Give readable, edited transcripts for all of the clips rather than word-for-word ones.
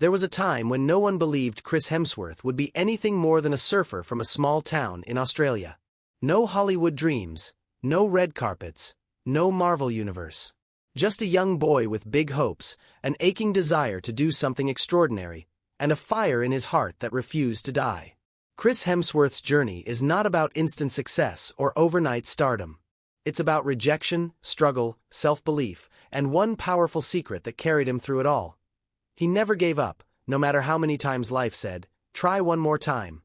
There was a time when no one believed Chris Hemsworth would be anything more than a surfer from a small town in Australia. No Hollywood dreams, no red carpets, no Marvel Universe. Just a young boy with big hopes, an aching desire to do something extraordinary, and a fire in his heart that refused to die. Chris Hemsworth's journey is not about instant success or overnight stardom. It's about rejection, struggle, self-belief, and one powerful secret that carried him through it all. He never gave up, no matter how many times life said, "Try one more time."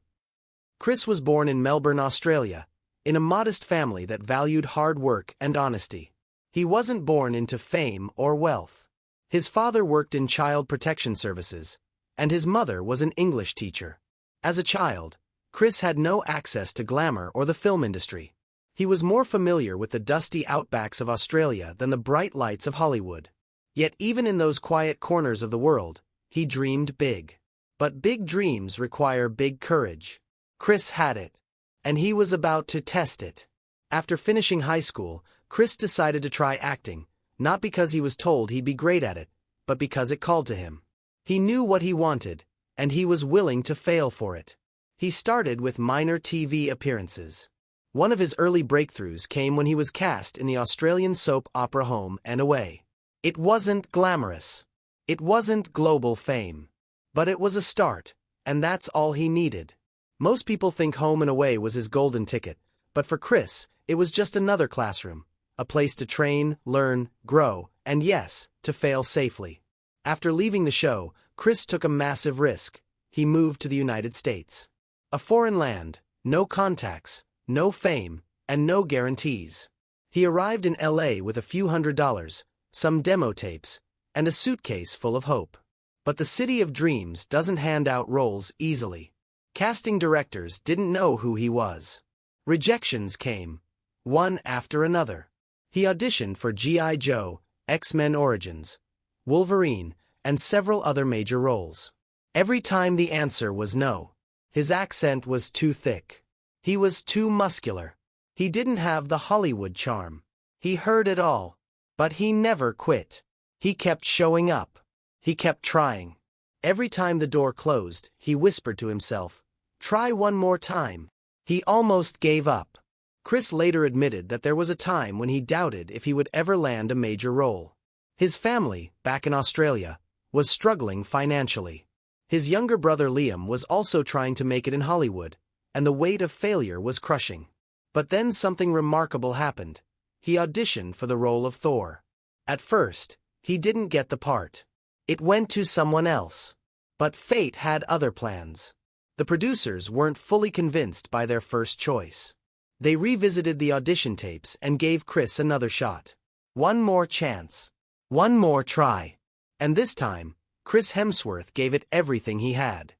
Chris was born in Melbourne, Australia, in a modest family that valued hard work and honesty. He wasn't born into fame or wealth. His father worked in child protection services, and his mother was an English teacher. As a child, Chris had no access to glamour or the film industry. He was more familiar with the dusty outbacks of Australia than the bright lights of Hollywood. Yet even in those quiet corners of the world, he dreamed big. But big dreams require big courage. Chris had it, and he was about to test it. After finishing high school, Chris decided to try acting, not because he was told he'd be great at it, but because it called to him. He knew what he wanted, and he was willing to fail for it. He started with minor TV appearances. One of his early breakthroughs came when he was cast in the Australian soap opera Home and Away. It wasn't glamorous. It wasn't global fame. But it was a start, and that's all he needed. Most people think Home and Away was his golden ticket, but for Chris, it was just another classroom, a place to train, learn, grow, and yes, to fail safely. After leaving the show, Chris took a massive risk. He moved to the United States. A foreign land, no contacts, no fame, and no guarantees. He arrived in LA with a few $100s, some demo tapes, and a suitcase full of hope. But the city of dreams doesn't hand out roles easily. Casting directors didn't know who he was. Rejections came, one after another. He auditioned for G.I. Joe, X-Men Origins, Wolverine, and several other major roles. Every time the answer was no. His accent was too thick. He was too muscular. He didn't have the Hollywood charm. He heard it all. But he never quit. He kept showing up. He kept trying. Every time the door closed, he whispered to himself, "Try one more time." He almost gave up. Chris later admitted that there was a time when he doubted if he would ever land a major role. His family, back in Australia, was struggling financially. His younger brother Liam was also trying to make it in Hollywood, and the weight of failure was crushing. But then something remarkable happened. He auditioned for the role of Thor. At first, he didn't get the part. It went to someone else. But fate had other plans. The producers weren't fully convinced by their first choice. They revisited the audition tapes and gave Chris another shot. One more chance. One more try. And this time, Chris Hemsworth gave it everything he had.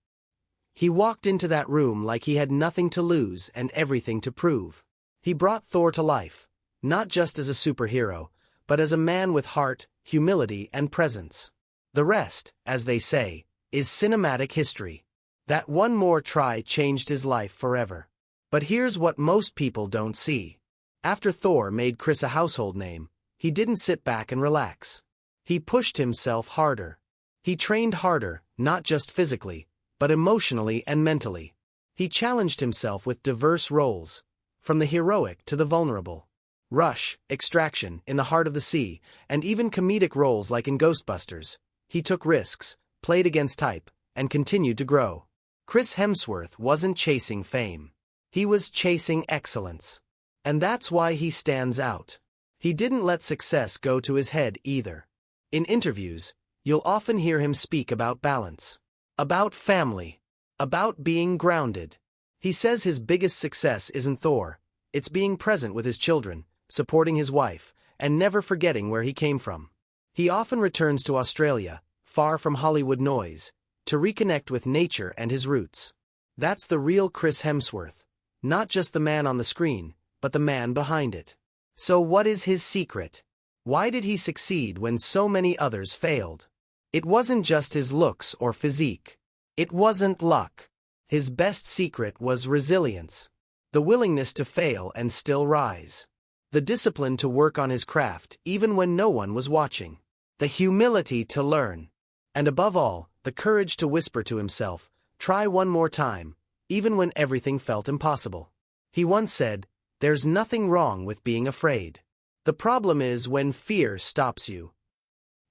He walked into that room like he had nothing to lose and everything to prove. He brought Thor to life. Not just as a superhero, but as a man with heart, humility, and presence. The rest, as they say, is cinematic history. That one more try changed his life forever. But here's what most people don't see. After Thor made Chris a household name, he didn't sit back and relax. He pushed himself harder. He trained harder, not just physically, but emotionally and mentally. He challenged himself with diverse roles, from the heroic to the vulnerable. Rush, Extraction, In the Heart of the Sea, and even comedic roles like in Ghostbusters. He took risks, played against type, and continued to grow. Chris Hemsworth wasn't chasing fame. He was chasing excellence. And that's why he stands out. He didn't let success go to his head either. In interviews, you'll often hear him speak about balance. About family. About being grounded. He says his biggest success isn't Thor. It's being present with his children, supporting his wife, and never forgetting where he came from. He often returns to Australia, far from Hollywood noise, to reconnect with nature and his roots. That's the real Chris Hemsworth. Not just the man on the screen, but the man behind it. So what is his secret? Why did he succeed when so many others failed? It wasn't just his looks or physique. It wasn't luck. His best secret was resilience. The willingness to fail and still rise. The discipline to work on his craft even when no one was watching. The humility to learn. And above all, the courage to whisper to himself, "Try one more time," even when everything felt impossible. He once said, "There's nothing wrong with being afraid. The problem is when fear stops you."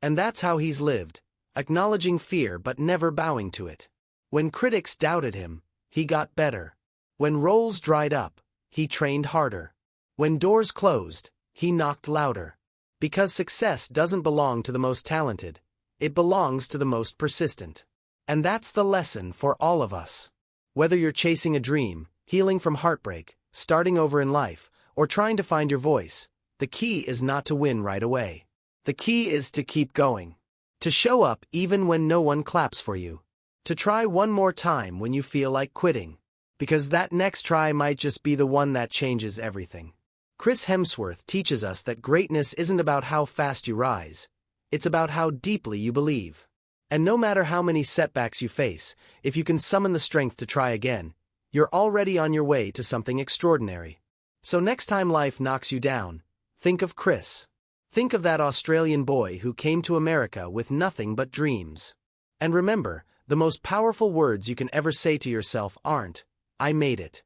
And that's how he's lived, acknowledging fear but never bowing to it. When critics doubted him, he got better. When roles dried up, he trained harder. When doors closed, he knocked louder. Because success doesn't belong to the most talented, it belongs to the most persistent. And that's the lesson for all of us. Whether you're chasing a dream, healing from heartbreak, starting over in life, or trying to find your voice, the key is not to win right away. The key is to keep going. To show up even when no one claps for you. To try one more time when you feel like quitting. Because that next try might just be the one that changes everything. Chris Hemsworth teaches us that greatness isn't about how fast you rise. It's about how deeply you believe. And no matter how many setbacks you face, if you can summon the strength to try again, you're already on your way to something extraordinary. So next time life knocks you down, think of Chris. Think of that Australian boy who came to America with nothing but dreams. And remember, the most powerful words you can ever say to yourself aren't, "I made it."